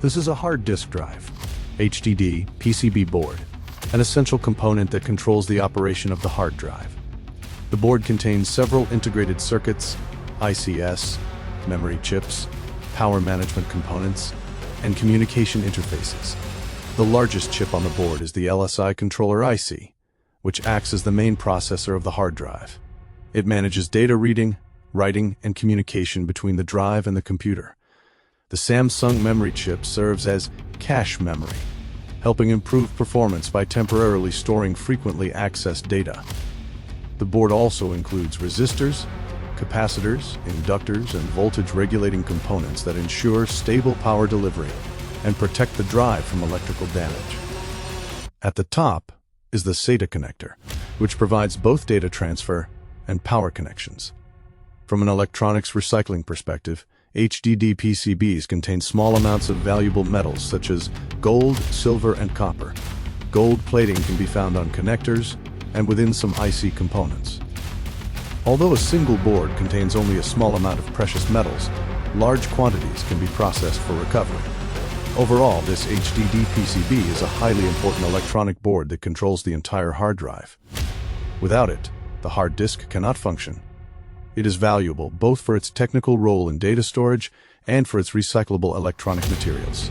This is a hard disk drive, HDD PCB board, an essential component that controls the operation of the hard drive. The board contains several integrated circuits, ICs, memory chips, power management components, and communication interfaces. The largest chip on the board is the LSI controller IC, which acts as the main processor of the hard drive. It manages data reading, writing, and communication between the drive and the computer. The Samsung memory chip serves as cache memory, helping improve performance by temporarily storing frequently accessed data. The board also includes resistors, capacitors, inductors, and voltage-regulating components that ensure stable power delivery and protect the drive from electrical damage. At the top is the SATA connector, which provides both data transfer and power connections. From an electronics recycling perspective, HDD PCBs contain small amounts of valuable metals such as gold, silver, and copper. Gold plating can be found on connectors and within some IC components. Although a single board contains only a small amount of precious metals, large quantities can be processed for recovery. Overall, this HDD PCB is a highly important electronic board that controls the entire hard drive. Without it, the hard disk cannot function. It is valuable both for its technical role in data storage and for its recyclable electronic materials.